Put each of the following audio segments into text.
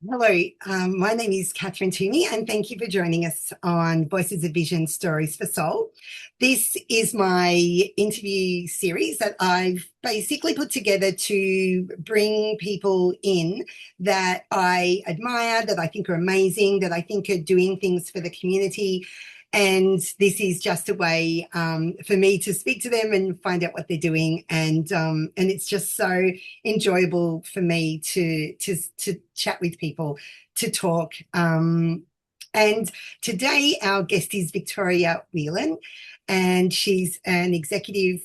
Hello, my name is Catherine Toomey, and thank you for joining us on Voices of Vision Stories for Soul. This is my interview series that I've basically put together to bring people in that I admire, that I think are amazing, that I think are doing things for the community. And this is just a way for me to speak to them and find out what they're doing. And it's just so enjoyable for me to chat with people, to talk. And today our guest is Victoria Whelan, and she's an executive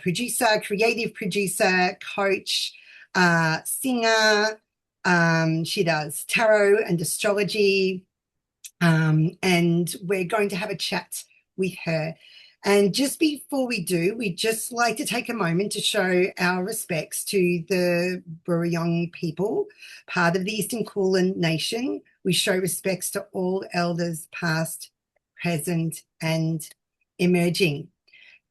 producer, creative producer, coach, singer. She does tarot and astrology, and we're going to have a chat with her. And just before we do, we'd just like to take a moment to show our respects to the Burruyong people, part of the Eastern Kulin Nation. We show respects to all elders past, present, and emerging.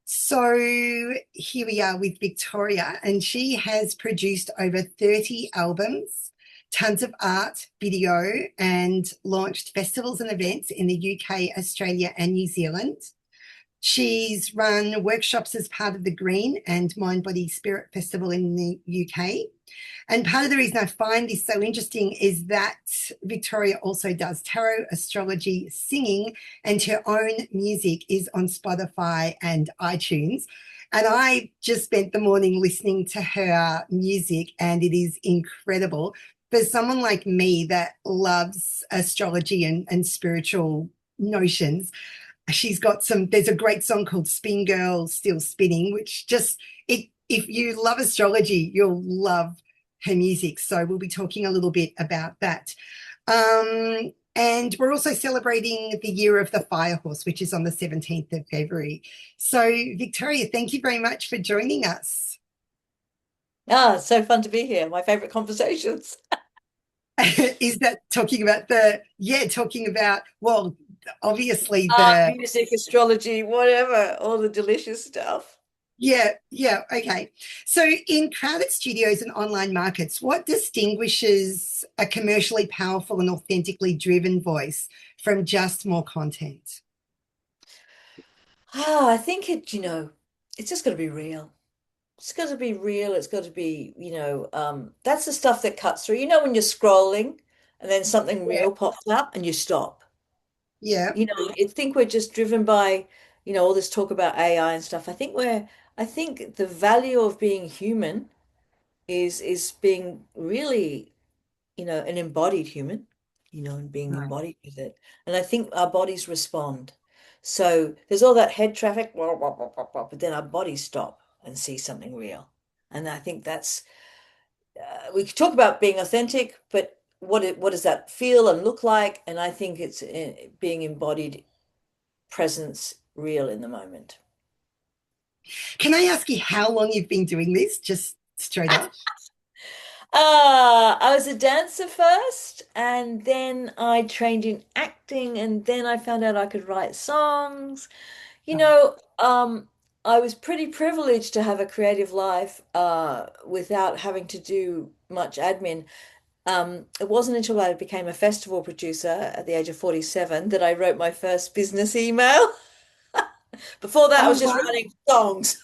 So here we are with Victoria, and she has produced over 30 albums, tons of art, video, and launched festivals and events in the UK, Australia, and New Zealand. She's run workshops as part of the Green and Mind, Body, Spirit Festival in the UK. And part of the reason I find this so interesting is that Victoria also does tarot, astrology, singing, and her own music is on Spotify and iTunes. And I just spent the morning listening to her music, and it is incredible. For someone like me that loves astrology and spiritual notions, there's a great song called Spin Girl Still Spinning, which if you love astrology, you'll love her music. So we'll be talking a little bit about that. And we're also celebrating the Year of the Fire Horse, which is on the 17th of February. So Victoria, thank you very much for joining us. Ah, it's so fun to be here. My favorite conversations. Is that talking about, well, obviously Art, music, astrology, whatever, all the delicious stuff. yeah, okay. So in crowded studios and online markets, what distinguishes a commercially powerful and authentically driven voice from just more content? I think it's just got to be real. It's got to be real. It's got to be, that's the stuff that cuts through. You know, when you're scrolling and then something Yeah, real pops up and you stop. yeah, I think we're just driven by, all this talk about AI and stuff. I think the value of being human is being really an embodied human, and being right. embodied with it. And I think our bodies respond. So there's all that head traffic, but then our bodies stop and see something real. And I think we could talk about being authentic, but what does that feel and look like? And I think it's being embodied presence real in the moment. Can I ask you how long you've been doing this? Just straight up. I was a dancer first, and then I trained in acting, and then I found out I could write songs. You Right. know, I was pretty privileged to have a creative life without having to do much admin. It wasn't until I became a festival producer at the age of 47 that I wrote my first business email. Before that, I Oh, was just wow. writing songs.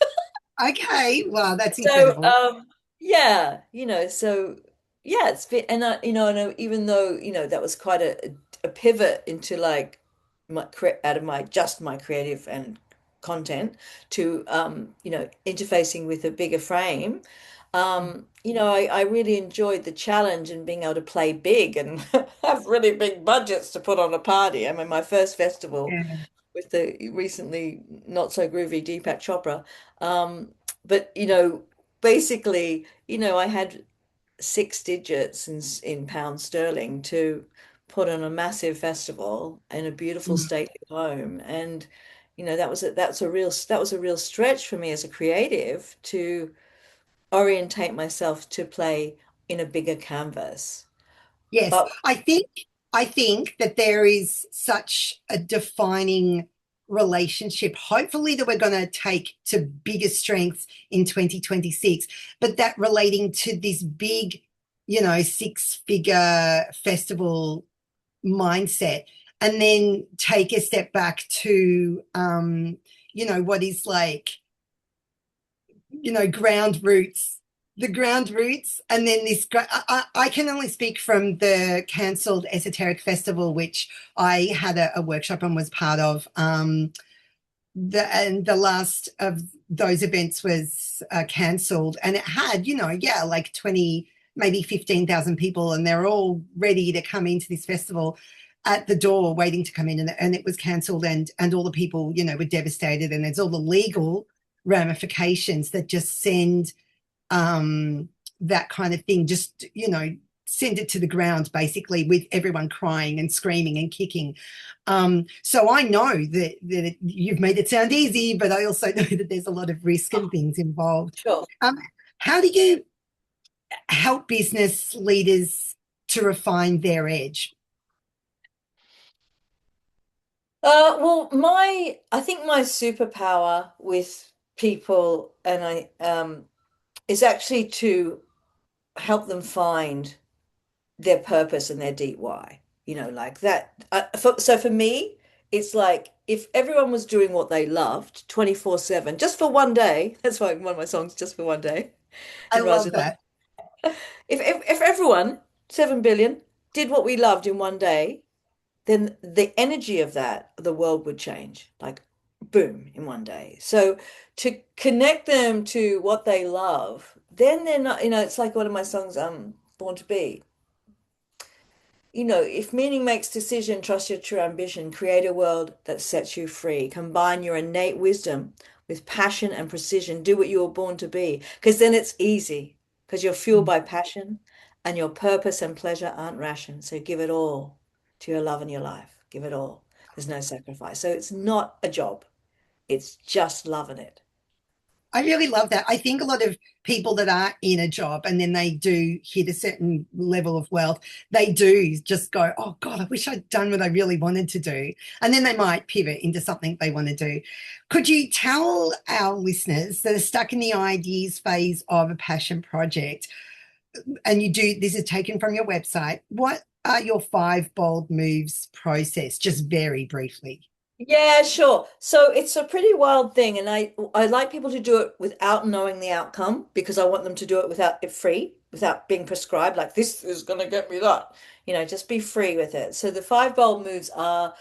Okay. Wow, that's So, incredible. yeah, yeah, it's been, and even though, that was quite a pivot into like out of my creative and content to, interfacing with a bigger frame. I really enjoyed the challenge and being able to play big and have really big budgets to put on a party. I mean, my first festival Yeah. with the recently not so groovy Deepak Chopra. But basically, I had six digits in pounds sterling to put on a massive festival in a beautiful Mm. stately home, and that was a real stretch for me as a creative to orientate myself to play in a bigger canvas. Yes, But I think that there is such a defining relationship, hopefully that we're going to take to bigger strengths in 2026, but that relating to this big six-figure festival mindset, and then take a step back to what is like, ground roots, the ground roots. And then I can only speak from the cancelled Esoteric Festival, which I had a workshop and was part of. The last of those events was cancelled, and it had, like 20, maybe 15,000 people, and they're all ready to come into this festival at the door waiting to come in, and it was cancelled, and all the people, were devastated, and there's all the legal ramifications that just send that kind of thing, just, send it to the ground, basically, with everyone crying and screaming and kicking. So I know that you've made it sound easy, but I also know that there's a lot of risk and things involved. Sure. How do you help business leaders to refine their edge? Well, I think my superpower with people and is actually to help them find their purpose and their deep why. Like that. So for me, it's like if everyone was doing what they loved 24/7, just for one day. That's why one of my songs, just for one day, I in love Rising Love. that. If everyone, 7 billion, did what we loved in one day, then the energy of that, the world would change, like boom, in one day. So to connect them to what they love, then they're not, it's like one of my songs, Born to Be. If meaning makes decision, trust your true ambition, create a world that sets you free. Combine your innate wisdom with passion and precision. Do what you were born to be, because then it's easy, because you're fueled by passion and your purpose and pleasure aren't ration. So give it all to your love and your life. Give it all. There's no sacrifice. So it's not a job. It's just loving it. I really love that. I think a lot of people that are in a job and then they do hit a certain level of wealth, they do just go, oh God, I wish I'd done what I really wanted to do. And then they might pivot into something they want to do. Could you tell our listeners that are stuck in the ideas phase of a passion project, and this is taken from your website, what are your 5 bold moves process, just very briefly? Yeah, sure. So it's a pretty wild thing, and I like people to do it without knowing the outcome because I want them to do it without it free, without being prescribed, like this is going to get me that. Just be free with it. So the 5 bold moves are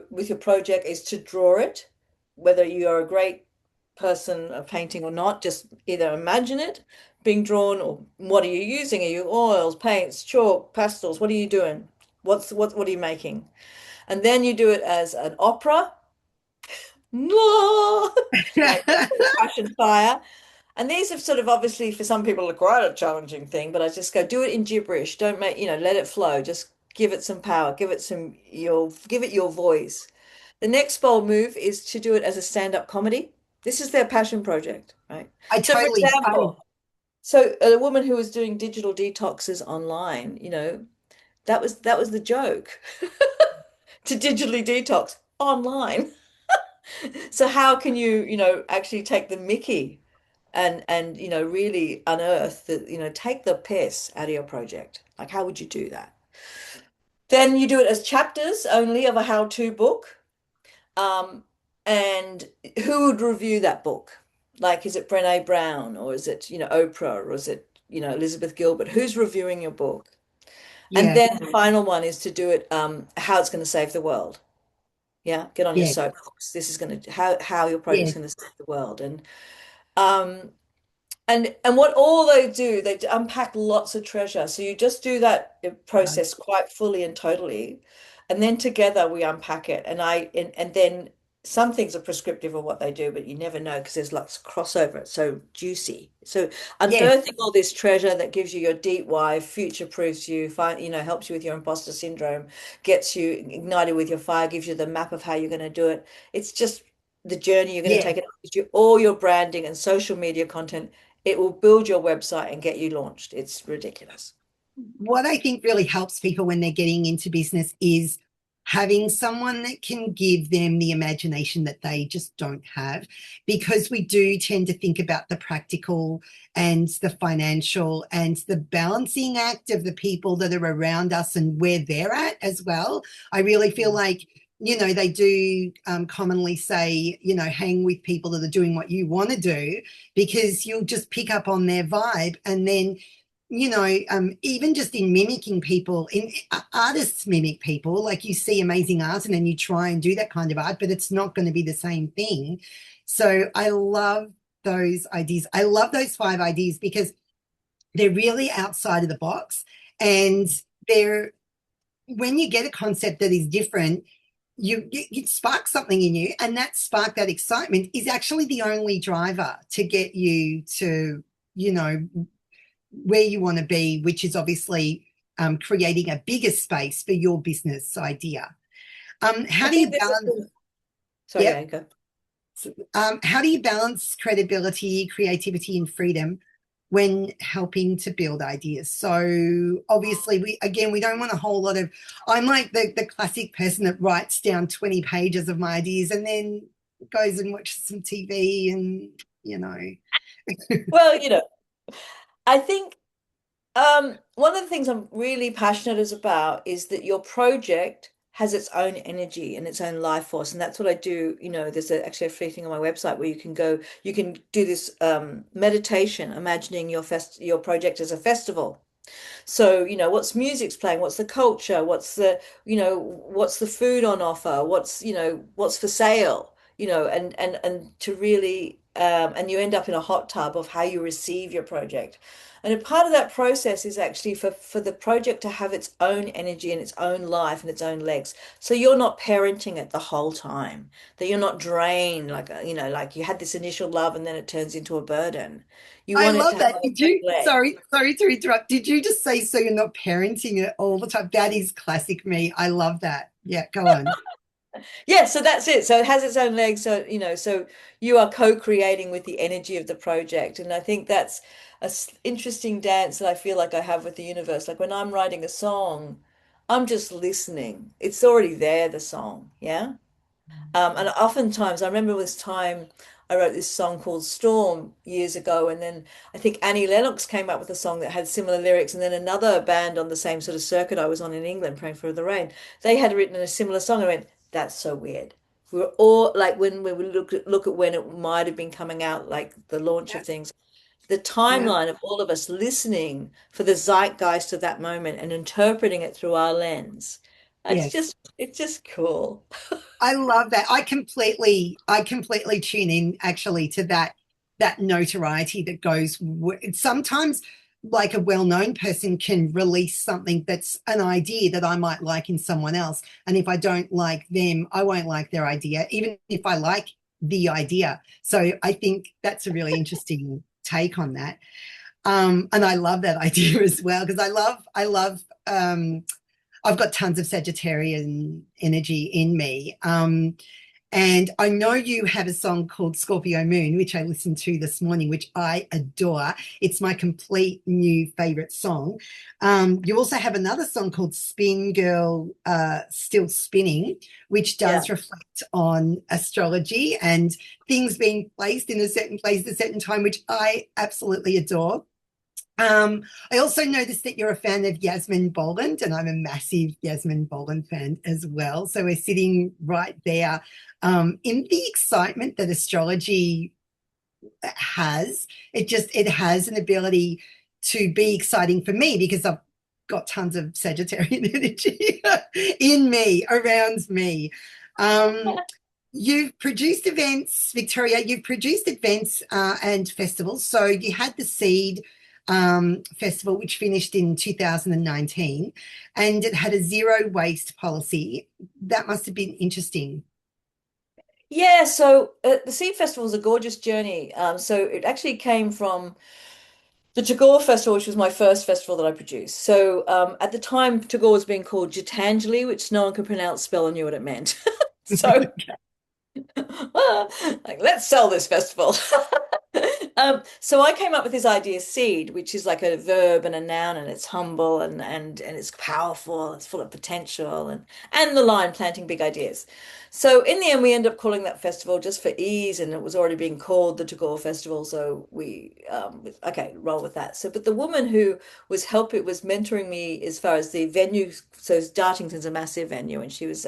with your project is to draw it, whether you're a great person of painting or not, just either imagine it being drawn or what are you using? Are you oils, paints, chalk, pastels? What are you doing? What are you making? And then you do it as an opera, like passion fire. And these have sort of obviously for some people are quite a challenging thing, but I just go do it in gibberish. Don't make, let it flow. Just give it some power, give it your voice. The next bold move is to do it as a stand-up comedy. This is their passion project, right? I So for totally, example, so a woman who was doing digital detoxes online, that was the joke to digitally detox online. So how can you, actually take the mickey and really unearth take the piss out of your project? Like how would you do that? Then you do it as chapters only of a how-to book. Um, and who would review that book? Like, is it Brené Brown or is it, Oprah or is it, Elizabeth Gilbert? Who's reviewing your book? And yeah, then the final one is to do it how it's going to save the world. Yeah, get on your yeah, soapbox. This is going to how your yeah. project's going to save the world, um and what all they do, they unpack lots of treasure. So you just do that process quite fully and totally, and then together we unpack it. And then some things are prescriptive of what they do, but you never know because there's lots of crossover. It's so juicy. So Yes, unearthing all this treasure that gives you your deep why, future-proofs you, helps you with your imposter syndrome, gets you ignited with your fire, gives you the map of how you're going to do it. It's just the journey you're going to yeah. take it all your branding and social media content. It will build your website and get you launched. It's ridiculous. What I think really helps people when they're getting into business is having someone that can give them the imagination that they just don't have, because we do tend to think about the practical and the financial and the balancing act of the people that are around us and where they're at as well. I really feel like, they do commonly say, hang with people that are doing what you want to do, because you'll just pick up on their vibe. And then, even just in mimicking people, in artists mimic people, like you see amazing art and then you try and do that kind of art, but it's not going to be the same thing. So I love those ideas. I love those 5 ideas because they're really outside of the box, and they're, when you get a concept that is different, you spark something in you, and that spark, that excitement is actually the only driver to get you to, where you want to be, which is obviously creating a bigger space for your business idea. I How do you think this balance? is, sorry, Yep. yeah, go. How do you balance credibility, creativity, and freedom when helping to build ideas? So obviously, we don't want a whole lot of. I'm like the classic person that writes down 20 pages of my ideas and then goes and watches some TV and you know. Well, I think one of the things I'm really passionate about is that your project has its own energy and its own life force, and that's what I do. There's actually a free thing on my website where you can do this meditation, imagining your project as a festival. So, what's music's playing, what's the culture, what's the food on offer, what's for sale, and to really, and you end up in a hot tub of how you receive your project. And a part of that process is actually for the project to have its own energy and its own life and its own legs. So you're not parenting it the whole time, that you're not drained, like, like you had this initial love and then it turns into a burden. You I want it love to have that. its Did own you? legs. Sorry to interrupt. Did you just say so you're not parenting it all the time? That is classic me. I love that. Yeah, go on. Yeah, so that's it. So it has its own legs. So, so you are co-creating with the energy of the project. And I think that's interesting dance that I feel like I have with the universe. Like when I'm writing a song, I'm just listening. It's already there, the song. Yeah. And oftentimes, I remember this time I wrote this song called Storm years ago, and then I think Annie Lennox came up with a song that had similar lyrics, and then another band on the same sort of circuit I was on in England, Praying for the Rain, they had written a similar song. I went, that's so weird. We were all like, when we would look at when it might have been coming out, like the launch Yeah, of things, the yeah, timeline of all of us listening for the zeitgeist of that moment and interpreting it through our lens. yes. It's just cool. I love that. I completely tune in actually to that notoriety that goes sometimes, like a well-known person can release something that's an idea that I might like in someone else, and if I don't like them, I won't like their idea even if I like the idea. So I think that's a really interesting take on that. And I love that idea as well, because I love I've got tons of Sagittarian energy in me. And I know you have a song called Scorpio Moon, which I listened to this morning, which I adore. It's my complete new favorite song. You also have another song called Spin Girl, Still Spinning, which Yeah. does reflect on astrology and things being placed in a certain place at a certain time, which I absolutely adore. I also noticed that you're a fan of Yasmin Boland, and I'm a massive Yasmin Boland fan as well. So we're sitting right there in the excitement that astrology has. It has an ability to be exciting for me because I've got tons of Sagittarian energy in me, around me. Um, You've produced events, Victoria. You've produced events and festivals. So you had the Seed Festival, which finished in 2019, and it had a zero waste policy. That must have been interesting. Yeah, so the Sea Festival is a gorgeous journey. So it actually came from the Tagore Festival, which was my first festival that I produced. So at the time, Tagore was being called Gitanjali, which no one could pronounce, spell, or knew what it meant. So, like, let's sell this festival. So I came up with this idea seed, which is like a verb and a noun, and it's humble and it's powerful, it's full of potential, and the line planting big ideas. So in the end, we ended up calling that festival just for ease, and it was already being called the Tagore Festival, so we okay, roll with that. So, but the woman who was mentoring me as far as the venue. So Dartington's a massive venue, and she was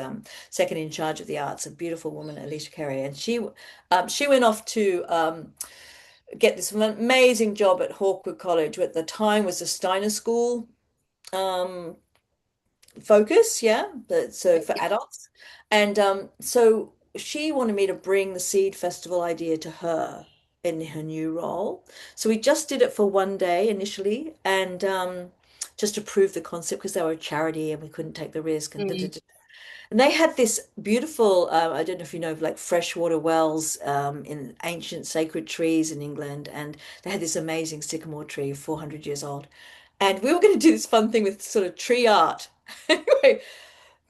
second in charge of the arts, a beautiful woman, Alicia Carey, and she went off to get this amazing job at Hawkwood College, who at the time was a Steiner School um, focus, yeah, but so for Yeah. adults. And so she wanted me to bring the Seed Festival idea to her in her new role. So we just did it for one day initially, and just to prove the concept because they were a charity and we couldn't take the risk and da, da, Mm. da. And they had this beautiful, I don't know if you know, like freshwater wells in ancient sacred trees in England. And they had this amazing sycamore tree, 400 years old. And we were going to do this fun thing with sort of tree art. Anyway,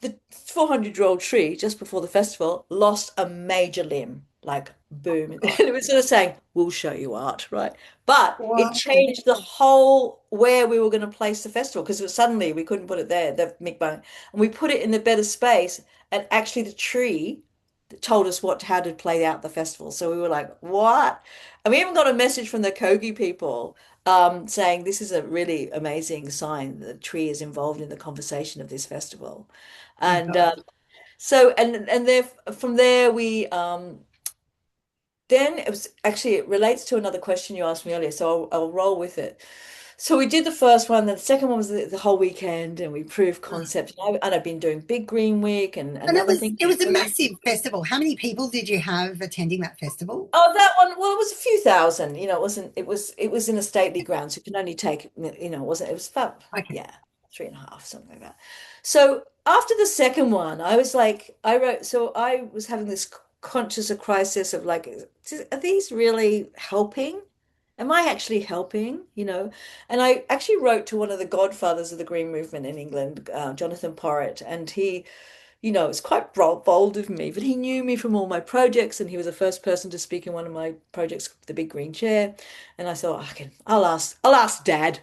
the 400-year-old tree just before the festival lost a major limb, like boom. And God. it was sort of saying, we'll show you art, right? But it Wow. changed the whole where we were going to place the festival because suddenly we couldn't put it there, the Mi'kmaq, and we put it in the better space. And actually, the tree told us how to play out the festival. So we were like, what? And we even got a message from the Kogi people saying this is a really amazing sign that the tree is involved in the conversation of this festival. My And God. so and there from there we then it was actually it relates to another question you asked me earlier, so I'll roll with it. So we did the first one, then the second one was the whole weekend, and we proved concept. And I've been doing Big Green Week and And it other was things. it was a massive festival. How many people did you have attending that festival? Oh, that one. Well, it was a few thousand. It wasn't. It was in a stately ground, so you can only take. It wasn't. It was about Okay. yeah, three and a half, something like that. So after the second one, I was like, I wrote. So I was having this conscious crisis of like, are these really helping? Am I actually helping? And I actually wrote to one of the godfathers of the Green Movement in England, Jonathan Porritt, and it's quite bold of me, but he knew me from all my projects, and he was the first person to speak in one of my projects, the Big Green Chair. And I thought, I'll ask Dad.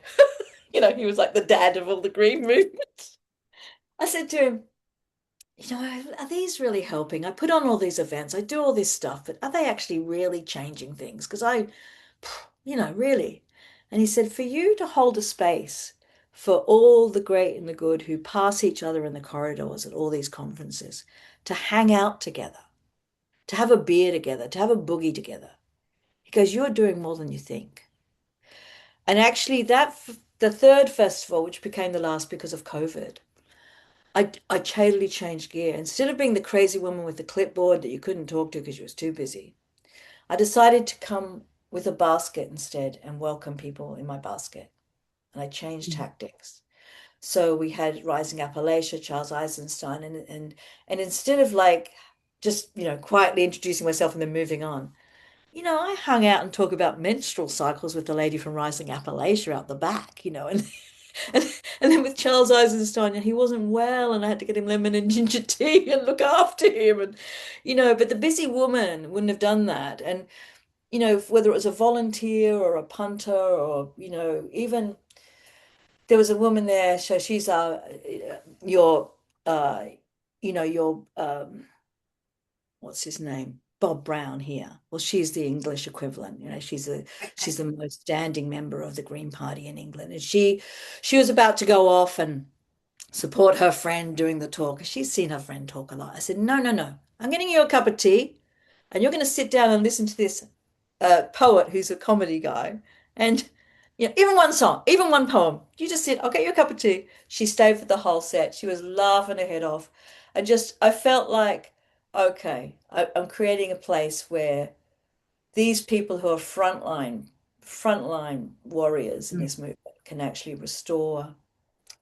He was like the dad of all the green movement. I said to him, are these really helping? I put on all these events, I do all this stuff, but are they actually really changing things? Because really. And he said, for you to hold a space for all the great and the good who pass each other in the corridors at all these conferences, to hang out together, to have a beer together, to have a boogie together, because you're doing more than you think. And actually, the third festival, which became the last because of COVID, I totally changed gear. Instead of being the crazy woman with the clipboard that you couldn't talk to because you was too busy, I decided to come with a basket instead and welcome people in my basket. And I changed Mm. tactics. So we had Rising Appalachia, Charles Eisenstein, and instead of like just quietly introducing myself and then moving on, I hung out and talk about menstrual cycles with the lady from Rising Appalachia out the back, and and then with Charles Eisenstein, and he wasn't well, and I had to get him lemon and ginger tea and look after him, and but the busy woman wouldn't have done that, and whether it was a volunteer or a punter or even there was a woman there, so she's your uh your what's his name? Bob Brown here. Well, she's the English equivalent. She's Okay. the most standing member of the Green Party in England. And she was about to go off and support her friend doing the talk. She's seen her friend talk a lot. I said, no, no, no. I'm getting you a cup of tea and you're going to sit down and listen to this poet who's a comedy guy. And even one song, even one poem. You just sit, I'll get you a cup of tea. She stayed for the whole set. She was laughing her head off. I felt like, okay, I'm creating a place where these people who are frontline warriors in Mm. this movement can actually restore,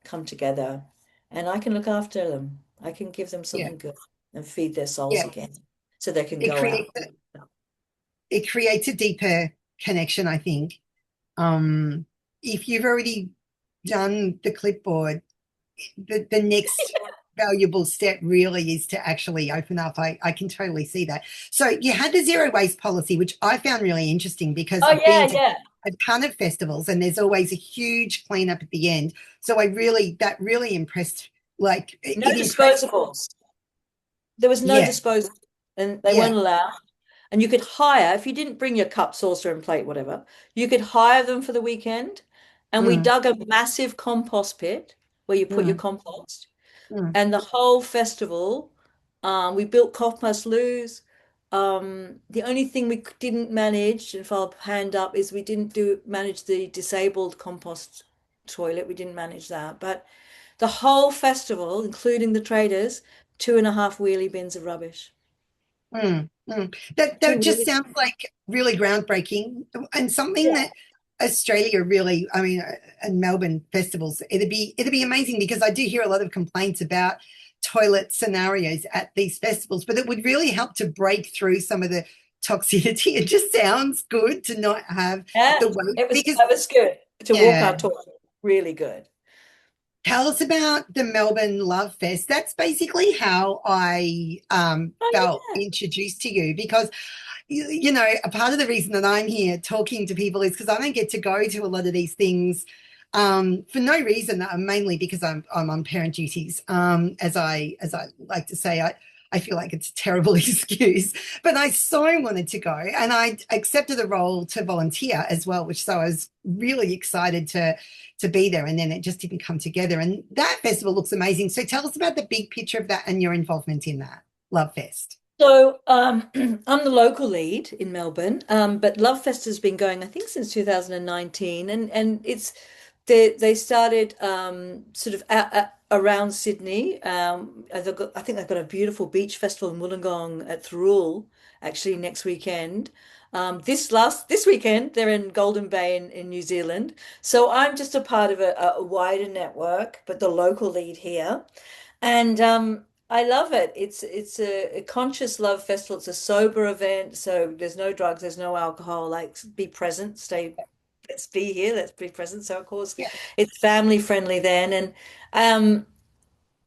come together, and I can look after them. I can give them Yeah. something good and feed their souls Yeah. again so they can It go out. creates it creates a deeper connection, I think. If you've already done the clipboard, the next valuable step really is to actually open up. I can totally see that. So you had the zero waste policy, which I found really interesting because Oh I've been yeah, to yeah. a ton of festivals and there's always a huge cleanup at the end. So that really impressed, like No it impressed. disposables. There was no Yeah. disposal, and they Yeah. weren't allowed. And you could hire, if you didn't bring your cup, saucer, and plate, whatever, you could hire them for the weekend. And we Mm, dug a massive compost pit where you put your mm, compost. mm, And the whole festival, we built compost loos. The only thing we didn't manage, if I'll hand up, is we didn't do manage the disabled compost toilet. We didn't manage that. But the whole festival, including the traders, 2.5 wheelie bins of rubbish. That Two just wheelie. sounds like really groundbreaking and something Yeah. that Australia really, I mean, and Melbourne festivals, it'd be amazing because I do hear a lot of complaints about toilet scenarios at these festivals, but it would really help to break through some of the toxicity. It just sounds good to not have Yeah, the weight it was because that was good to walk yeah. our talk. Really good. Tell us about the Melbourne Love Fest. That's basically how I Oh felt introduced to you because a part of the reason that I'm here talking to people is because I don't get to go to a lot of these things for no reason, mainly because I'm on parent duties. As I like to say, I feel like it's a terrible excuse, but I so wanted to go, and I accepted a role to volunteer as well, which so I was really excited to be there, and then it just didn't come together. And that festival looks amazing. So tell us about the big picture of that and your involvement in that Love Fest. So I'm the local lead in Melbourne, but Lovefest has been going, I think, since 2019, and it's they started sort of around Sydney. I think they've got a beautiful beach festival in Wollongong at Thirroul actually next weekend. This weekend they're in Golden Bay in New Zealand. So I'm just a part of a wider network, but the local lead here. And I love it. It's a conscious love festival. It's a sober event, so there's no drugs, there's no alcohol. Like be present, stay. Let's be here. Let's be present. So of course, Yeah. it's family friendly then, um,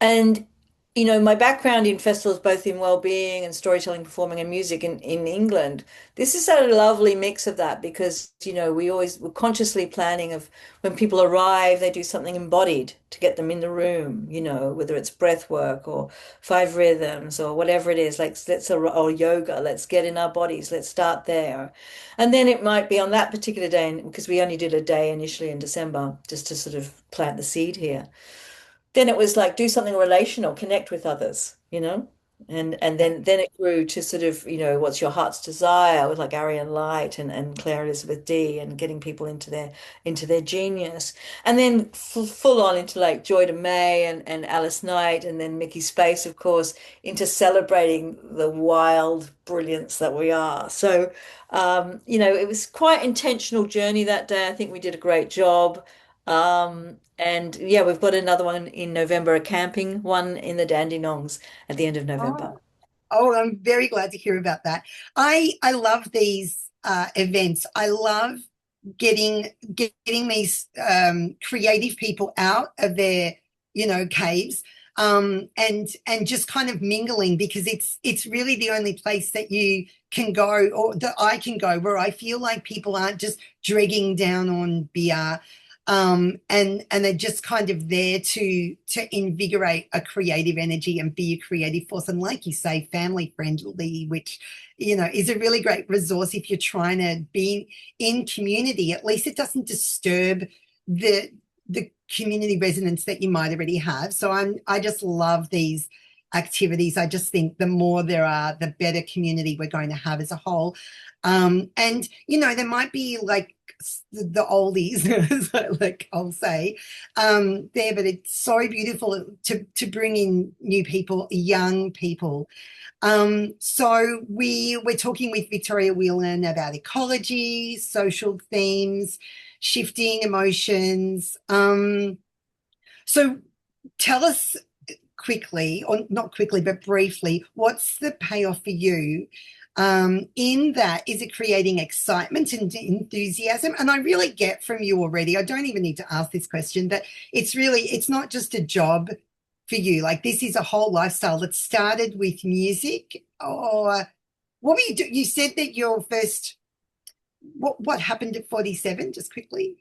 and my background in festivals, both in well-being and storytelling, performing, and music in England, this is a lovely mix of that because we're consciously planning of when people arrive, they do something embodied to get them in the room. Whether it's breath work or 5 rhythms or whatever it is, like or yoga. Let's get in our bodies. Let's start there, and then it might be on that particular day, because we only did a day initially in December, just to sort of plant the seed here. Then it was like do something relational, connect with others, and then it grew to sort of, what's your heart's desire with like Arian Light and Claire Elizabeth D, and getting people into their genius. And then full on into like Joy to May and Alice Knight, and then Mickey Space, of course, into celebrating the wild brilliance that we are. So it was quite intentional journey that day. I think we did a great job. And yeah, we've got another one in November, a camping one in the Dandenongs at the end of November. Oh, oh, I'm very glad to hear about that. I love these events. I love getting these creative people out of their caves and just kind of mingling because it's really the only place that you can go or that I can go where I feel like people aren't just dragging down on beer and they're just kind of there to invigorate a creative energy and be a creative force. And like you say, family friendly, which is a really great resource if you're trying to be in community. At least it doesn't disturb the community resonance that you might already have. So I just love these activities. I just think the more there are, the better community we're going to have as a whole. And there might be like the oldies, like I'll say, there, but it's so beautiful to bring in new people, young people. So we're talking with Victoria Whelan about ecology, social themes, shifting emotions. So tell us quickly, or not quickly, but briefly, what's the payoff for you? In that, is it creating excitement and enthusiasm? And I really get from you already, I don't even need to ask this question, but it's not just a job for you? Like this is a whole lifestyle that started with music, or what were you do? You said that your first, what happened at 47, just quickly?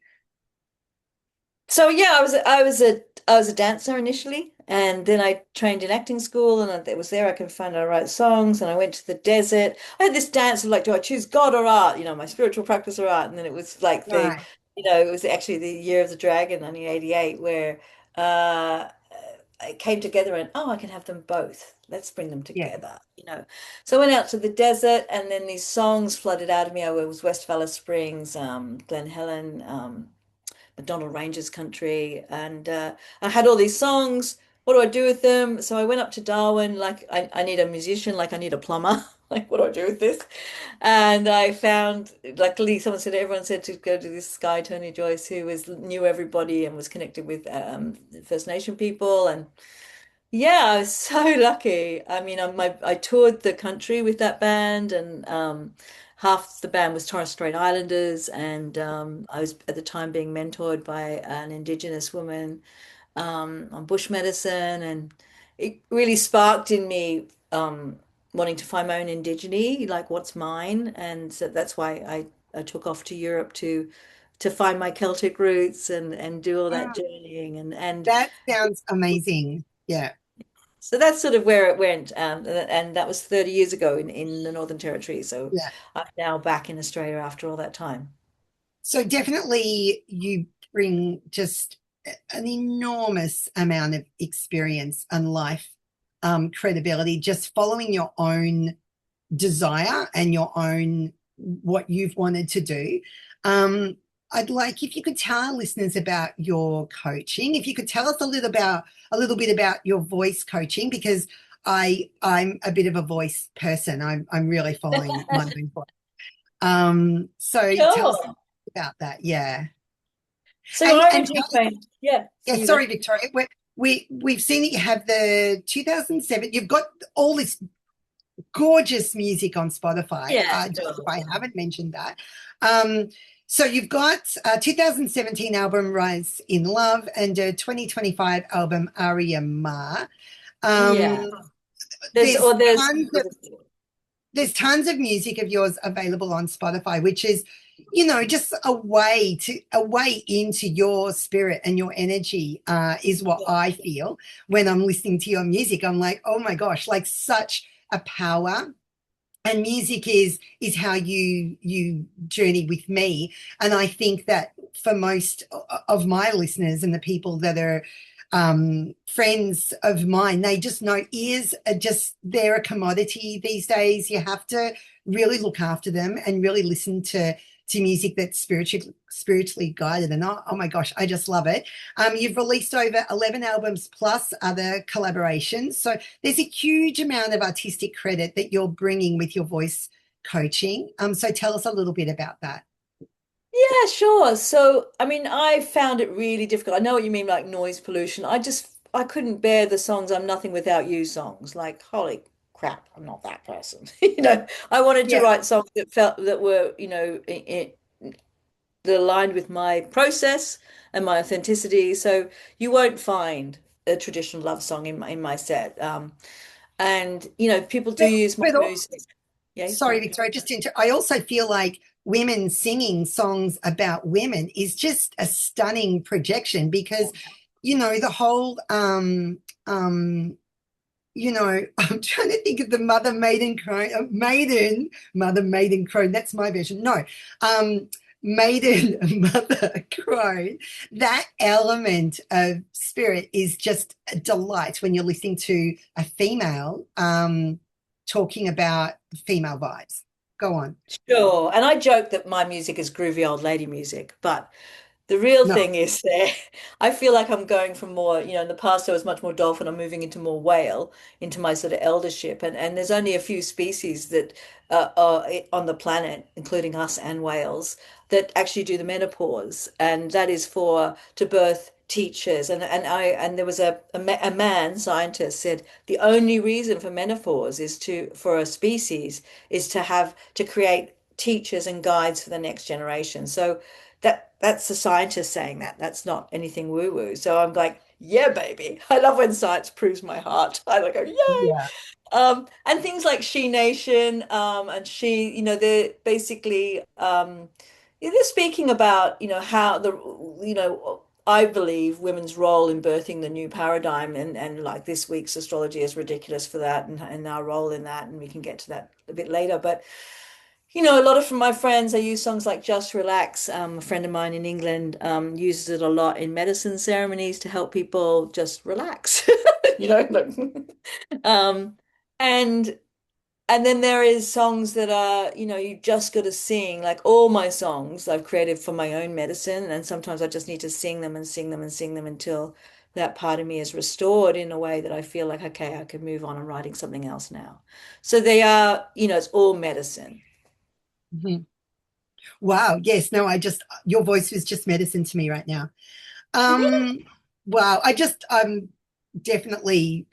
So yeah, I was a dancer initially, and then I trained in acting school, and it was there I could find out how to write songs. And I went to the desert. I had this dance of like, do I choose God or art? My spiritual practice or art. And then it was like Right. it was actually the year of the dragon, 1988, where uh, it came together, and I can have them both. Let's bring them Yeah. together. So I went out to the desert, and then these songs flooded out of me. I was West Vallis Springs, Glen Helen. McDonald Ranges country, and I had all these songs. What do I do with them? So I went up to Darwin, like I need a musician, like I need a plumber. Like, what do I do with this? And I found, luckily, everyone said to go to this guy, Tony Joyce, who knew everybody and was connected with First Nation people, and yeah, I was so lucky. I mean, I toured the country with that band, and half the band was Torres Strait Islanders, and I was at the time being mentored by an Indigenous woman on bush medicine, and it really sparked in me wanting to find my own indigeny, like what's mine, and so that's why I took off to Europe to find my Celtic roots and do all that Ah, journeying and that sounds amazing. Yeah. so that's sort of where it went, and that was 30 years ago in the Northern Territory. So Yeah. I'm now back in Australia after all that time. So definitely you bring just an enormous amount of experience and life credibility, just following your own desire and your own what you've wanted to do. Um, I'd like if you could tell our listeners about your coaching. If you could tell us a little bit about your voice coaching, because I'm a bit of a voice person. I'm really following my own voice. So tell us Sure. about that. Yeah. So you're And origin trained. Yeah. yeah, You go. sorry, Victoria. We've seen that you have the 2007. You've got all this gorgeous music on Spotify. Yeah, Just if sure. I haven't mentioned that. Um, so you've got a 2017 album Rise in Love and a 2025 album Aria Ma. Yeah. Um, There's there's or there's tons of music of yours available on Spotify, which is, just a way into your spirit and your energy, is what I feel when I'm listening to your music. I'm like, oh my gosh, like such a power. And music is how you journey with me. And I think that for most of my listeners and the people that are friends of mine, they just know ears are just, they're a commodity these days. You have to really look after them and really listen to music that's spiritually guided. And oh my gosh, I just love it. You've released over 11 albums plus other collaborations. So there's a huge amount of artistic credit that you're bringing with your voice coaching. So tell us a little bit about that. Yeah, sure. So, I mean, I found it really difficult. I know what you mean, like noise pollution. I couldn't bear the songs I'm Nothing Without You songs. Like, holy crap, I'm not that person. I wanted to Yeah. write songs that were, that aligned with my process and my authenticity. So you won't find a traditional love song in my set. And, people do But, use my but music. Yeah, sorry, sorry. Victoria, I also feel like women singing songs about women is just a stunning projection because, the whole I'm trying to think of the mother maiden crone, mother maiden crone. That's my version. No, maiden mother crone. That element of spirit is just a delight when you're listening to a female talking about female vibes. Go on. Sure. And I joke that my music is groovy old lady music, but the real No, thing is there. I feel like I'm going from more, in the past I was much more dolphin. I'm moving into more whale, into my sort of eldership. And there's only a few species that are on the planet, including us and whales, that actually do the menopause. And that is to birth teachers. And there was a man scientist said the only reason for menopause for a species is to create teachers and guides for the next generation. So that's the scientist saying that. That's not anything woo-woo. So I'm like, yeah, baby. I love when science proves my heart. I like go, yay. Yeah. And things like She Nation, and She, they're basically, they're speaking about, how I believe women's role in birthing the new paradigm, and like this week's astrology is ridiculous for that, and our role in that, and we can get to that a bit later. But a lot of from my friends, they use songs like Just Relax. A friend of mine in England uses it a lot in medicine ceremonies to help people just relax. Like, um, and and then there is songs that are, you just got to sing. Like all my songs I've created for my own medicine, and sometimes I just need to sing them and sing them and sing them until that part of me is restored in a way that I feel like, okay, I can move on and writing something else now. So they are, it's all medicine. Mhm. Wow. Yes. No, your voice was just medicine to me right now. Really? Wow. I'm definitely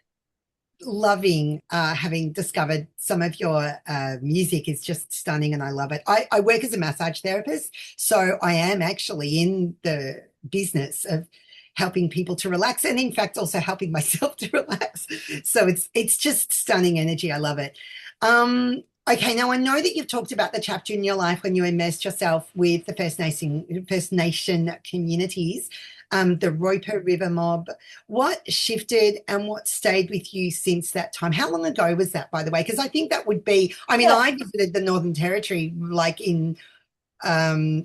loving having discovered some of your music is just stunning and I love it. I work as a massage therapist, so I am actually in the business of helping people to relax and in fact also helping myself to relax. So it's just stunning energy. I love it. Okay, now I know that you've talked about the chapter in your life when you immersed yourself with the First Nation communities, the Roper River mob. What shifted and what stayed with you since that time? How long ago was that, by the way? Because I think that would be, I mean, Yeah. I visited the Northern Territory like in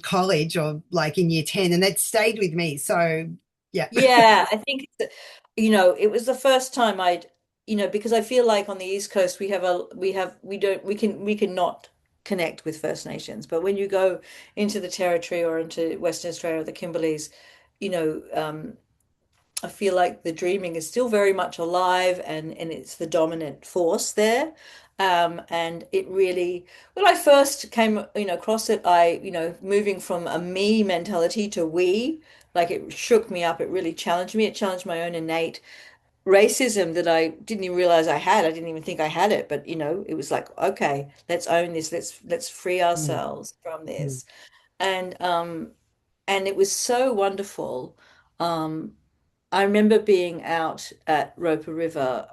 college or like in year 10, and that stayed with me. So, yeah. Yeah, I think it was the first time because I feel like on the East Coast we can not connect with First Nations, but when you go into the Territory or into Western Australia or the Kimberleys, you know, um, I feel like the dreaming is still very much alive, and it's the dominant force there. And it really, when I first came, across it, moving from a me mentality to we, like it shook me up. It really challenged me. It challenged my own innate racism that I didn't even realize I had. I didn't even think I had it, but it was like, okay, let's own this. Let's free Mm, ourselves from mm. this. And it was so wonderful. Um, I remember being out at Roper River.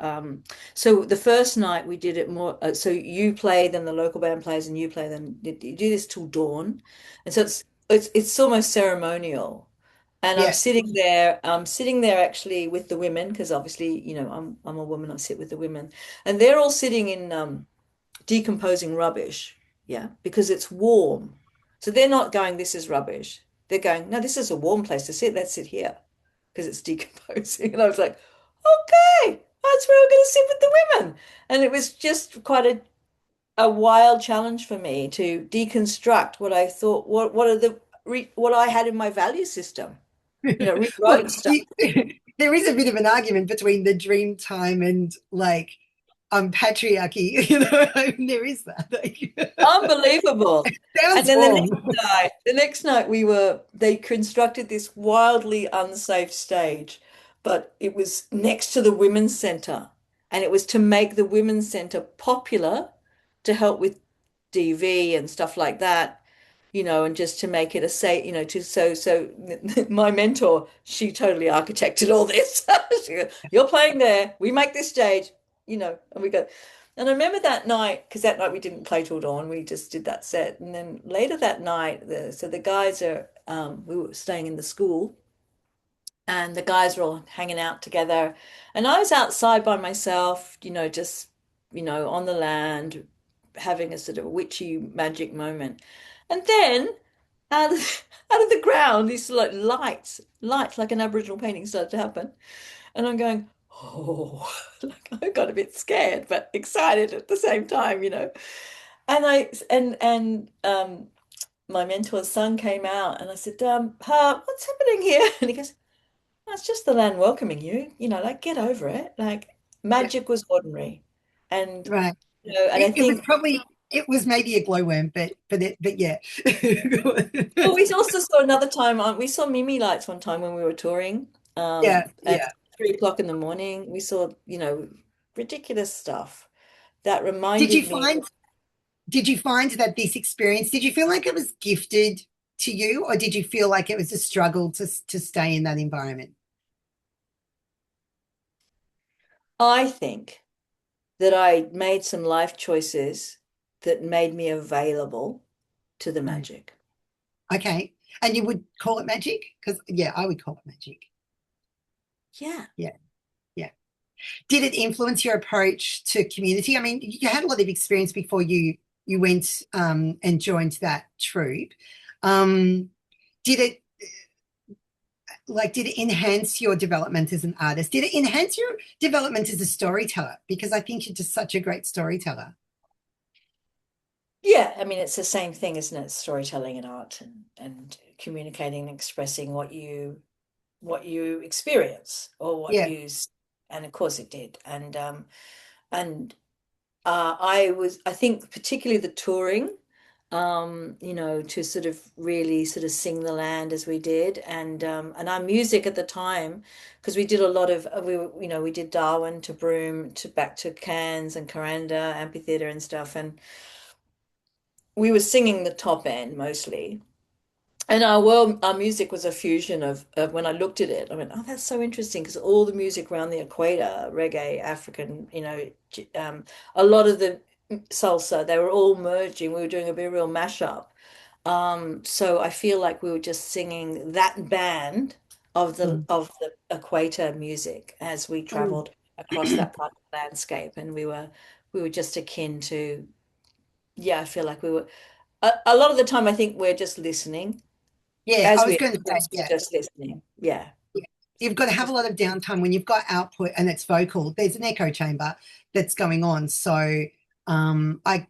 So the first night we did it more. So you play, then the local band plays, and you play. Then you do this till dawn, and so it's almost ceremonial. And Yeah. I'm sitting there actually with the women because obviously I'm a woman. I sit with the women, and they're all sitting in decomposing rubbish. Yeah, because it's warm. So they're not going, this is rubbish. They're going, no, this is a warm place to sit. Let's sit here because it's decomposing. And I was like, okay, that's where we're going to sit with the women. And it was just quite a wild challenge for me to deconstruct what I thought, what I had in my value system, Well, rewrote stuff. there is a bit of an argument between the dream time and like patriarchy. I mean, there is that. Like, Unbelievable. And sounds then wrong. the next night they constructed this wildly unsafe stage, but it was next to the women's center. And it was to make the women's center popular to help with DV and stuff like that, and just to make it a say, so my mentor, she totally architected all this. She goes, you're playing there, we make this stage, and we go. And I remember that night, because that night we didn't play till dawn, we just did that set. And then later that night, so the guys we were staying in the school, and the guys were all hanging out together. And I was outside by myself, just, on the land, having a sort of witchy magic moment. And then out of, out of the ground, these like lights like an Aboriginal painting started to happen. And I'm going, oh, like I got a bit scared, but excited at the same time. And my mentor's son came out and I said, Pa, what's happening here? And he goes, "Oh, it's just the land welcoming you, like get over it. Like Yeah, magic was ordinary." And right. and I It was think, probably it was maybe a glowworm, but yeah. well, we also saw another time on we saw Mimi lights one time when we were touring. Yeah, At yeah. 3 o'clock in the morning, we saw, ridiculous stuff that Did you reminded me. find did you find that this experience, did you feel like it was gifted to you, or did you feel like it was a struggle to stay in that environment? I think that I made some life choices that made me available to the Mm. magic. Okay. And you would call it magic? Because, yeah, I would call it magic. Yeah. Yeah. Yeah. Did it influence your approach to community? I mean, you had a lot of experience before you went and joined that troupe. Um, did it did it enhance your development as an artist? Did it enhance your development as a storyteller? Because I think you're just such a great storyteller. Yeah, I mean it's the same thing, isn't it? Storytelling and art and communicating and expressing what you experience or what Yeah. you and of course it did. And I think particularly the touring, to sort of really sort of sing the land as we did, and our music at the time, because we did a lot of we did Darwin to Broome to back to Cairns and Kuranda amphitheatre and stuff, and we were singing the top end mostly. And our music was a fusion of when I looked at it, I went, oh, that's so interesting because all the music around the equator, reggae, African, a lot of the salsa, they were all merging. We were doing a bit real mashup. So I feel like we were just singing that band Mm. of the equator music as we Mm. traveled across that part of the landscape, and we were just akin to, yeah, I feel like we were a lot of the time. I think we're just listening Yeah, I as was we going to say, express, yeah. just listening. Yeah. Yeah. You've got to have a Just lot of downtime when you've got output and it's vocal. There's an echo chamber that's going on. So I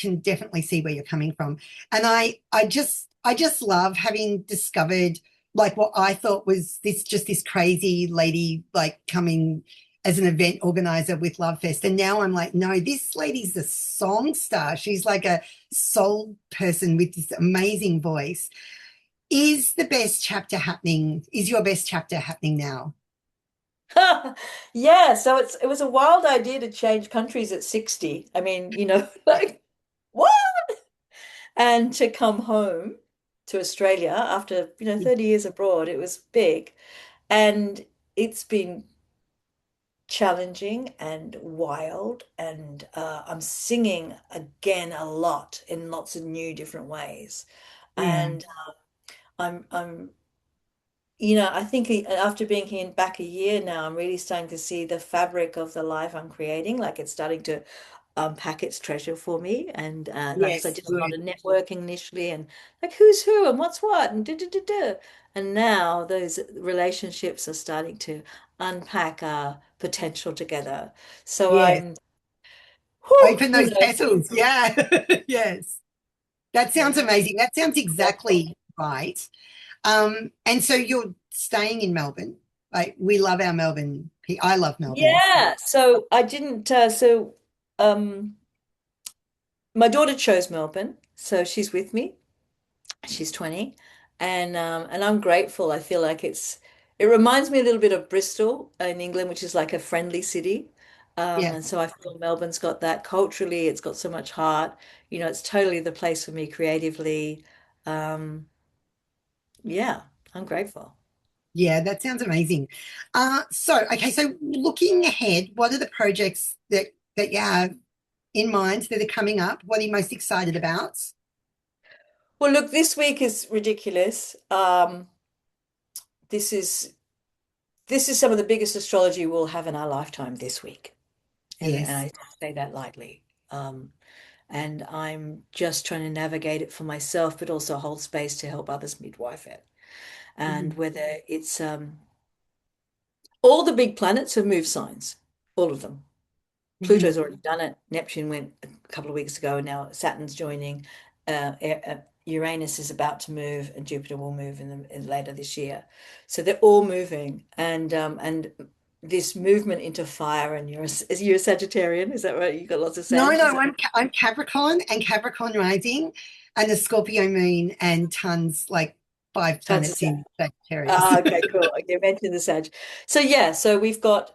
can definitely see where you're coming from. And I just love having discovered like what I thought was this crazy lady like coming as an event organizer with Lovefest. And now I'm like, no, this lady's a song star. She's like a soul person with this amazing voice. Is your best chapter happening now? yeah, so it was a wild idea to change countries at 60. I mean, like what? And to come home to Australia after, 30 years abroad, it was big. And it's been challenging and wild, and I'm singing again a lot in lots of new different ways. Yeah. And I'm I think after being here back a year now, I'm really starting to see the fabric of the life I'm creating. Like it's starting to unpack its treasure for me. And like, 'cause I Yes, did a lot good. of networking initially, and like who's who and what's what and da da da da. And now those relationships are starting to unpack our potential together. So Yes. I'm, whew, Open those petals. Yeah. Yes. That sounds yeah. amazing. That sounds exactly right. And so you're staying in Melbourne. Like we love our Melbourne. I love Melbourne. So Yeah. So I didn't. Um, my daughter chose Melbourne, so she's with me. She's 20, and I'm grateful. I feel like it reminds me a little bit of Bristol in England, which is like a friendly city. yeah. And so I feel Melbourne's got that culturally. It's got so much heart. It's totally the place for me creatively. Um, yeah, I'm grateful. Yeah, that sounds amazing. So looking ahead, what are the projects that you have in mind that are coming up? What are you most excited about? Well, look, this week is ridiculous. This is this is some of the biggest astrology we'll have in our lifetime this week. And Yes. I say that lightly. And I'm just trying to navigate it for myself, but also hold space to help others midwife it. And Mhm. whether it's all the big planets have moved signs, all of them. Mhm. Pluto's already done it. Neptune went a couple of weeks ago, and now Saturn's joining. Uranus is about to move, and Jupiter will move later this year. So they're all moving, and this movement into fire. And you're a Sagittarian, is that right? You got lots of No, Sag, is no, that I'm Capricorn and Capricorn rising and the Scorpio moon and tons like five tons of planets Sag? in Sagittarius. Ah, okay, cool. Okay, mention the Sag. So yeah, so we've got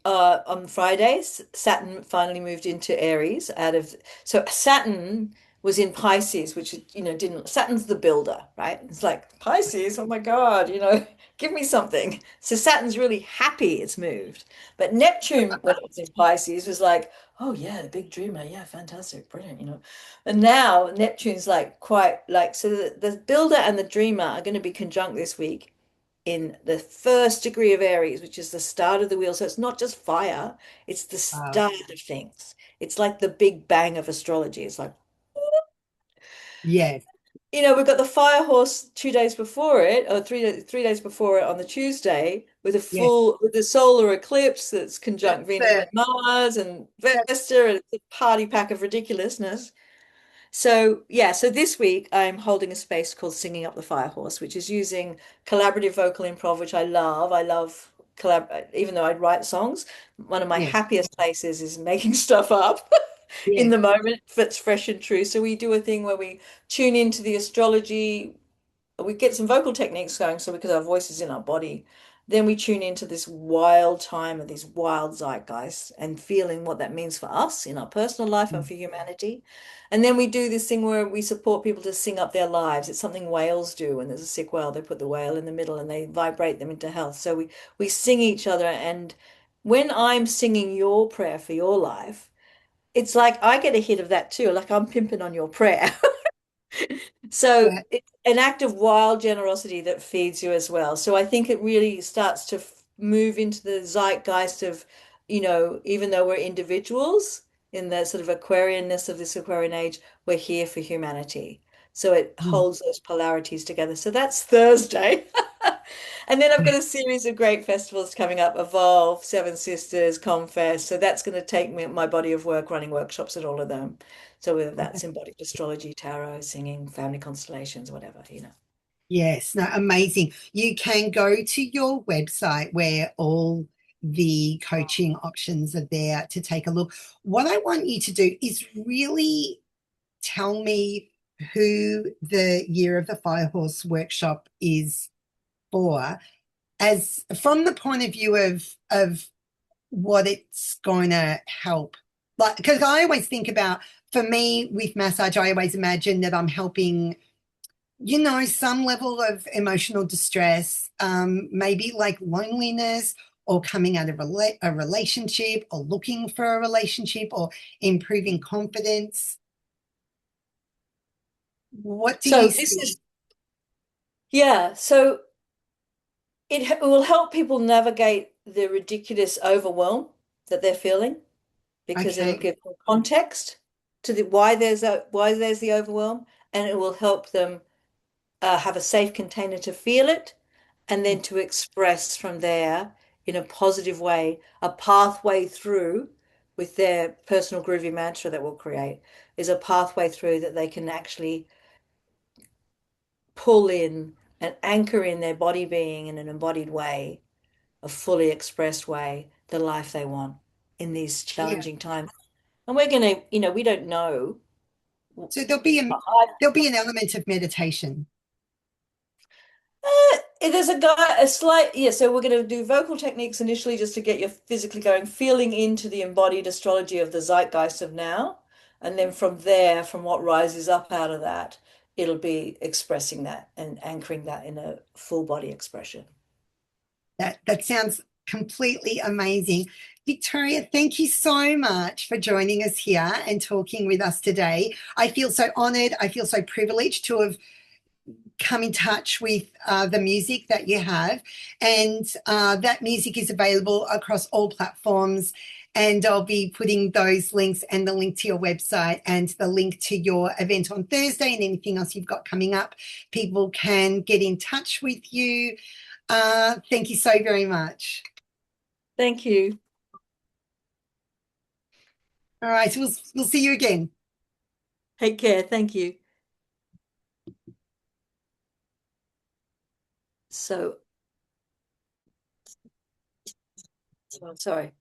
on Fridays, Saturn finally moved into Aries out of so Saturn was in Pisces, which didn't Saturn's the builder, right? It's like Pisces, oh my God, Give me something. So Saturn's really happy it's moved. But Neptune, when it was in Pisces, was like, oh yeah, the big dreamer. Yeah, fantastic, brilliant, you know. And now Neptune's like quite like, so the builder and the dreamer are going to be conjunct this week in the first degree of Aries, which is the start of the wheel. So it's not just fire, it's the Wow. start of things. It's like the big bang of astrology. It's like, Yes. we've got the fire horse 2 days before it, or 3 days before it on the Tuesday, with Yes. with the solar eclipse that's conjunct That's Venus and Mars and that's Vesta, and it's a party pack of ridiculousness. So yeah, so this week I'm holding a space called Singing Up the Fire Horse, which is using collaborative vocal improv, which I love. I love even though I write songs, one of my yes. happiest places is making stuff up in Yes. the moment if it's fresh and true. So we do a thing where we tune into the astrology, we get some vocal techniques going, so because our voice is in our body, then we tune into this wild time of these wild zeitgeists and feeling what that means for us in our personal life and Mm. for humanity. And then we do this thing where we support people to sing up their lives. It's something whales do when there's a sick whale. They put the whale in the middle and they vibrate them into health. So we sing each other. And when I'm singing your prayer for your life, it's like I get a hit of that too. Like I'm pimping on your prayer. So Yeah. it's an act of wild generosity that feeds you as well. So I think it really starts to move into the zeitgeist of, even though we're individuals in the sort of Aquarianness of this Aquarian age, we're here for humanity. So it Mm. holds those polarities together. So that's Thursday. And then I've got Yeah. a series of great festivals coming up, Evolve, Seven Sisters, Confest. So that's going to take me my body of work running workshops at all of them. So whether that's embodied astrology, tarot, singing, family constellations, whatever. Yes, no, amazing. You can go to your website where all the coaching options are there to take a look. What I want you to do is really tell me who the Year of the Firehorse workshop is for, as from the point of view of what it's going to help. Like, because I always think about, for me with massage, I always imagine that I'm helping, some level of emotional distress, maybe like loneliness or coming out of a relationship or looking for a relationship or improving confidence. What do So you this see? is, yeah, so it will help people navigate the ridiculous overwhelm that they're feeling because it'll Okay. give them context to the why there's the overwhelm, and it will help them have a safe container to feel it and then to express from there in a positive way, a pathway through with their personal groovy mantra that we'll create is a pathway through that they can actually pull in and anchor in their body being in an embodied way, a fully expressed way, the life they want in these Yeah. challenging times. And we're going to, we don't know. So there'll be an element of meditation. There's a slight, yeah, so we're going to do vocal techniques initially just to get you physically going, feeling into the embodied astrology of the zeitgeist of now. And then from there, from what rises up out of that, it'll be expressing that and anchoring that in a full body expression. That sounds completely amazing. Victoria, thank you so much for joining us here and talking with us today. I feel so honored. I feel so privileged to have come in touch with the music that you have. And that music is available across all platforms. And I'll be putting those links and the link to your website and the link to your event on Thursday and anything else you've got coming up. People can get in touch with you. Thank you so very much. Thank you. All right, so we'll see you again. Take care. Thank you. So, sorry.